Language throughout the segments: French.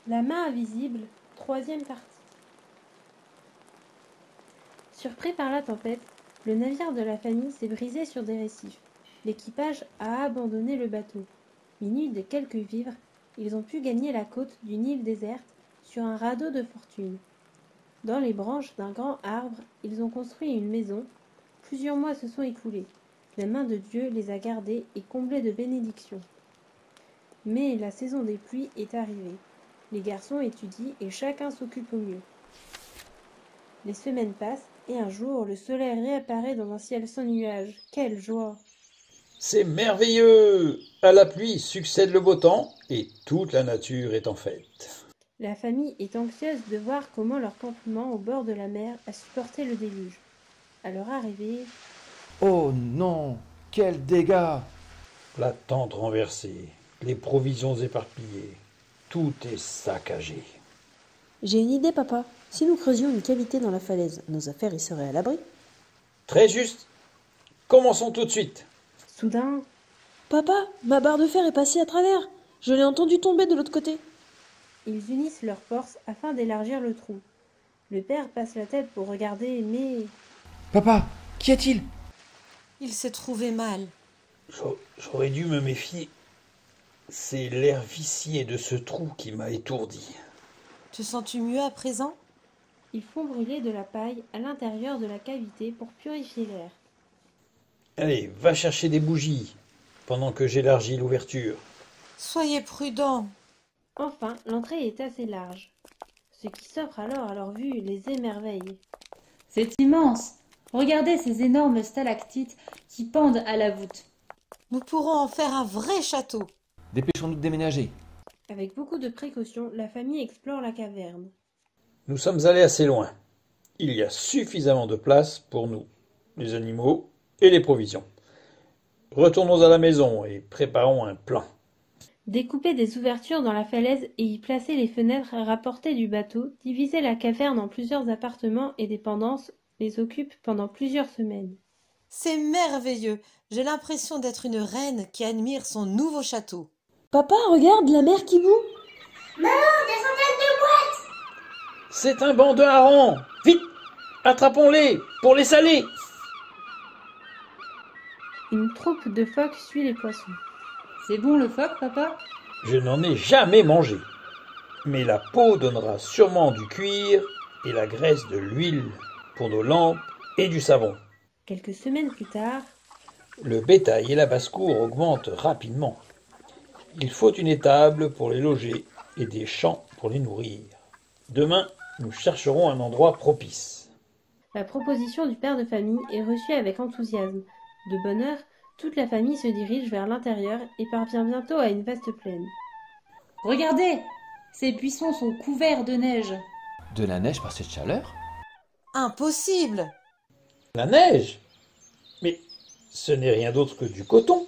La main invisible, troisième partie. Surpris par la tempête, le navire de la famille s'est brisé sur des récifs. L'équipage a abandonné le bateau. Munis de quelques vivres, ils ont pu gagner la côte d'une île déserte sur un radeau de fortune. Dans les branches d'un grand arbre, ils ont construit une maison. Plusieurs mois se sont écoulés. La main de Dieu les a gardés et comblés de bénédictions. Mais la saison des pluies est arrivée. Les garçons étudient et chacun s'occupe au mieux. Les semaines passent et un jour, le soleil réapparaît dans un ciel sans nuages. Quelle joie! C'est merveilleux! À la pluie succède le beau temps et toute la nature est en fête. La famille est anxieuse de voir comment leur campement au bord de la mer a supporté le déluge. À leur arrivée, Oh non, quel dégât! La tente renversée, les provisions éparpillées, tout est saccagé. J'ai une idée, papa. Si nous creusions une cavité dans la falaise, nos affaires y seraient à l'abri. Très juste. Commençons tout de suite. soudain, Papa, ma barre de fer est passée à travers. Je l'ai entendu tomber de l'autre côté. ils unissent leurs forces afin d'élargir le trou. Le père passe la tête pour regarder, mais Papa, qu'y a-t-il? Il s'est trouvé mal. J'aurais dû me méfier. C'est l'air vicié de ce trou qui m'a étourdi. Te sens-tu mieux à présent? ils font brûler de la paille à l'intérieur de la cavité pour purifier l'air. Allez, va chercher des bougies pendant que j'élargis l'ouverture. Soyez prudents. Enfin, l'entrée est assez large. Ce qui s'offre alors à leur vue les émerveille. C'est immense. Regardez ces énormes stalactites qui pendent à la voûte. Nous pourrons en faire un vrai château. Dépêchons-nous de déménager. Avec beaucoup de précautions, la famille explore la caverne. Nous sommes allés assez loin. Il y a suffisamment de place pour nous, les animaux et les provisions. Retournons à la maison et préparons un plan. Découper des ouvertures dans la falaise et y placer les fenêtres rapportées du bateau, diviser la caverne en plusieurs appartements et dépendances, les occupe pendant plusieurs semaines. C'est merveilleux. J'ai l'impression d'être une reine qui admire son nouveau château. Papa, regarde la mer qui bout. C'est un banc de harengs! Vite! Attrapons-les pour les saler! Une troupe de phoques suit les poissons. C'est bon le phoque, papa? Je n'en ai jamais mangé. Mais la peau donnera sûrement du cuir et la graisse de l'huile pour nos lampes et du savon. Quelques semaines plus tard, Le bétail et la basse-cour augmentent rapidement. Il faut une étable pour les loger et des champs pour les nourrir. Demain, nous chercherons un endroit propice. la proposition du père de famille est reçue avec enthousiasme. De bonne heure, toute la famille se dirige vers l'intérieur et parvient bientôt à une vaste plaine. Regardez, ces buissons sont couverts de neige. De la neige par cette chaleur? Impossible. La neige? Mais ce n'est rien d'autre que du coton.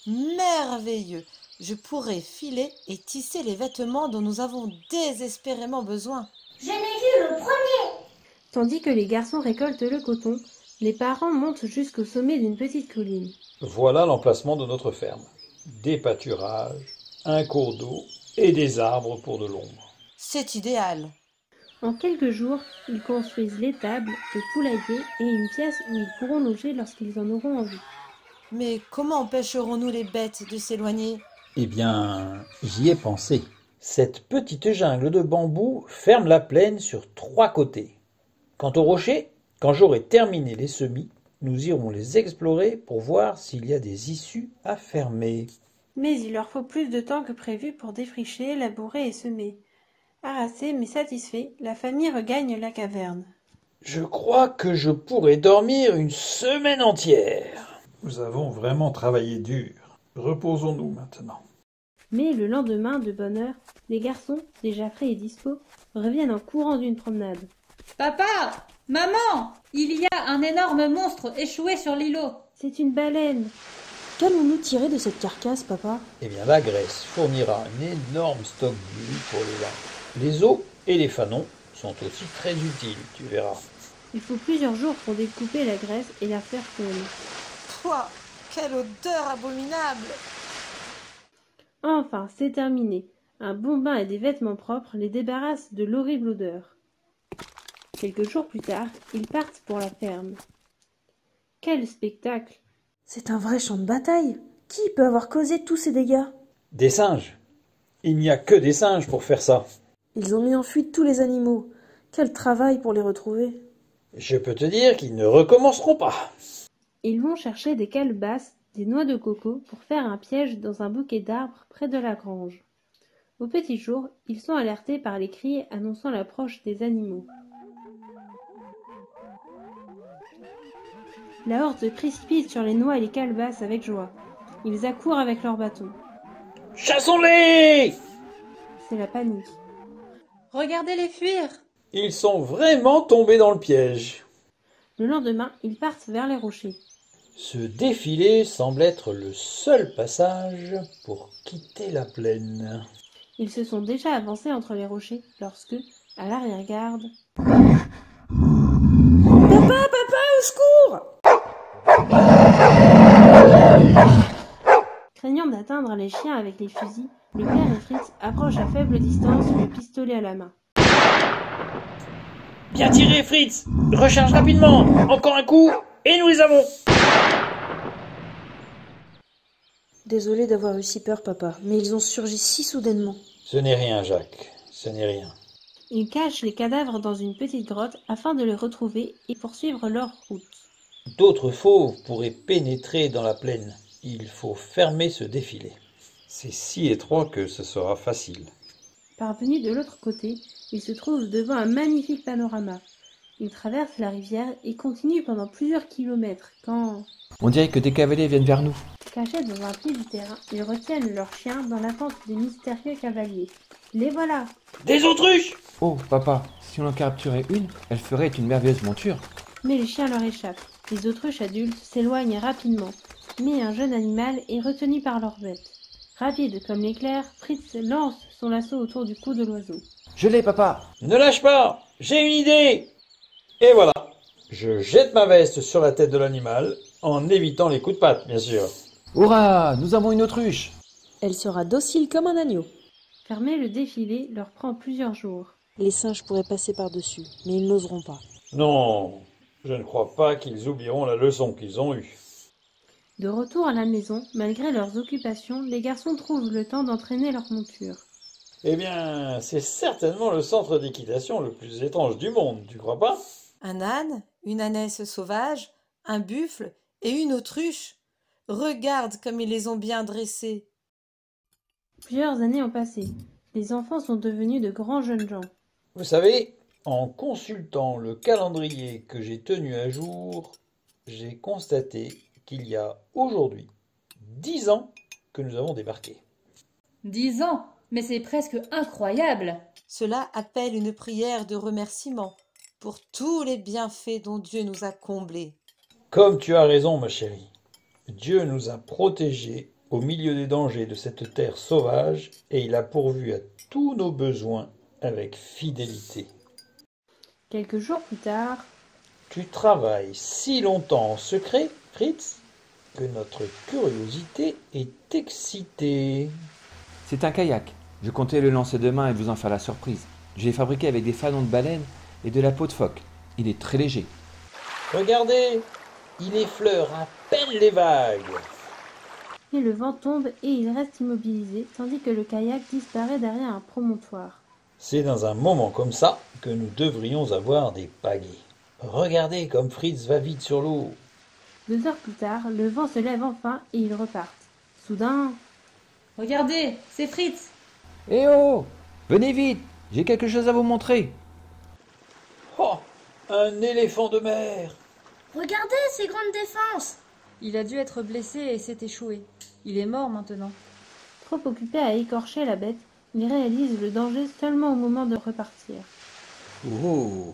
Merveilleux. Je pourrais filer et tisser les vêtements dont nous avons désespérément besoin. Tandis que les garçons récoltent le coton, les parents montent jusqu'au sommet d'une petite colline. Voilà l'emplacement de notre ferme. Des pâturages, un cours d'eau et des arbres pour de l'ombre. C'est idéal. En quelques jours, ils construisent l'étable, le poulailler et une pièce où ils pourront loger lorsqu'ils en auront envie. Mais comment empêcherons-nous les bêtes de s'éloigner? Eh bien, j'y ai pensé. Cette petite jungle de bambous ferme la plaine sur 3 côtés. Quant aux rochers, quand j'aurai terminé les semis, nous irons les explorer pour voir s'il y a des issues à fermer. Mais il leur faut plus de temps que prévu pour défricher, labourer et semer. Harassée mais satisfait, la famille regagne la caverne. Je crois que je pourrais dormir une semaine entière. Nous avons vraiment travaillé dur. Reposons-nous maintenant. Mais le lendemain, de bonne heure, les garçons, déjà frais et dispos, reviennent en courant d'une promenade. Papa! Maman! Il y a un énorme monstre échoué sur l'îlot. C'est une baleine. Qu'allons-nous tirer de cette carcasse, papa? Eh bien, la graisse fournira un énorme stock d'huile pour les lampes. Les os et les fanons sont aussi très utiles, tu verras. Il faut plusieurs jours pour découper la graisse et la faire fondre. Pouah, quelle odeur abominable! Enfin, c'est terminé. Un bon bain et des vêtements propres les débarrassent de l'horrible odeur. Quelques jours plus tard, ils partent pour la ferme. Quel spectacle! C'est un vrai champ de bataille. Qui peut avoir causé tous ces dégâts? Des singes. Il n'y a que des singes pour faire ça. Ils ont mis en fuite tous les animaux. Quel travail pour les retrouver. Je peux te dire qu'ils ne recommenceront pas. Ils vont chercher des calebasses, des noix de coco pour faire un piège dans un bouquet d'arbres près de la grange. Au petit jour, ils sont alertés par les cris annonçant l'approche des animaux. La horde se précipite sur les noix et les calebasses avec joie. Ils accourent avec leurs bâtons. Chassons-les! C'est la panique. Regardez-les fuir! Ils sont vraiment tombés dans le piège. Le lendemain, ils partent vers les rochers. Ce défilé semble être le seul passage pour quitter la plaine. Ils se sont déjà avancés entre les rochers lorsque, à l'arrière-garde, Papa, au secours! craignant d'atteindre les chiens avec les fusils, le père et Fritz approchent à faible distance le pistolet à la main. Bien tiré, Fritz! Recharge rapidement! Encore un coup, et nous les avons! Désolé d'avoir eu si peur, papa, mais ils ont surgi si soudainement. Ce n'est rien, Jacques. Ce n'est rien. Ils cachent les cadavres dans une petite grotte afin de les retrouver et poursuivre leur route. D'autres fauves pourraient pénétrer dans la plaine. Il faut fermer ce défilé. C'est si étroit que ce sera facile. Parvenus de l'autre côté, ils se trouvent devant un magnifique panorama. Ils traversent la rivière et continuent pendant plusieurs kilomètres quand, On dirait que des cavaliers viennent vers nous. cachés dans un pli du terrain, ils retiennent leurs chiens dans l'attente des mystérieux cavaliers. Les voilà! Des autruches! Oh, papa, si on en capturait une, elle ferait une merveilleuse monture. Mais les chiens leur échappent. Les autruches adultes s'éloignent rapidement, mais un jeune animal est retenu par leur bête. Rapide comme l'éclair, Fritz lance son lasso autour du cou de l'oiseau. Je l'ai, papa! Ne lâche pas! J'ai une idée! Et voilà! Je jette ma veste sur la tête de l'animal, en évitant les coups de patte, bien sûr. Hurrah! Nous avons une autruche! Elle sera docile comme un agneau. Fermer le défilé leur prend plusieurs jours. Les singes pourraient passer par-dessus, mais ils n'oseront pas. Non, je ne crois pas qu'ils oublieront la leçon qu'ils ont eue. De retour à la maison, malgré leurs occupations, les garçons trouvent le temps d'entraîner leur monture. Eh bien, c'est certainement le centre d'équitation le plus étrange du monde, tu crois pas? Un âne, une ânesse sauvage, un buffle et une autruche. Regarde comme ils les ont bien dressés. Plusieurs années ont passé. Les enfants sont devenus de grands jeunes gens. Vous savez, en consultant le calendrier que j'ai tenu à jour, j'ai constaté qu'il y a aujourd'hui 10 ans que nous avons débarqué. 10 ans! Mais c'est presque incroyable! Cela appelle une prière de remerciement pour tous les bienfaits dont Dieu nous a comblés. Comme tu as raison, ma chérie. Dieu nous a protégés au milieu des dangers de cette terre sauvage et il a pourvu à tous nos besoins avec fidélité. Quelques jours plus tard, Tu travailles si longtemps en secret, Fritz, que notre curiosité est excitée. C'est un kayak. Je comptais le lancer demain et vous en faire la surprise. Je l'ai fabriqué avec des fanons de baleine et de la peau de phoque. Il est très léger. Regardez, il effleure à peine les vagues. et le vent tombe et il reste immobilisé, tandis que le kayak disparaît derrière un promontoire. C'est dans un moment comme ça que nous devrions avoir des pagaies. Regardez comme Fritz va vite sur l'eau. 2 heures plus tard, le vent se lève enfin et ils repartent. Soudain, Regardez, c'est Fritz! Eh oh! Venez vite! J'ai quelque chose à vous montrer. Oh, un éléphant de mer! Regardez ces grandes défenses! Il a dû être blessé et s'est échoué. Il est mort maintenant. trop occupé à écorcher la bête, il réalise le danger seulement au moment de repartir. Oh,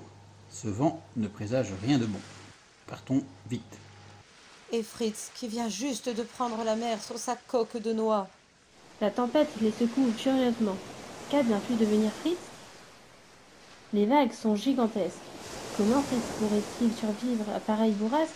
ce vent ne présage rien de bon. Partons vite. Et Fritz, qui vient juste de prendre la mer sur sa coque de noix. La tempête les secoue furieusement. Qu'a bien pu devenir Fritz? Les vagues sont gigantesques. Comment Fritz pourrait-il survivre à pareille bourrasque?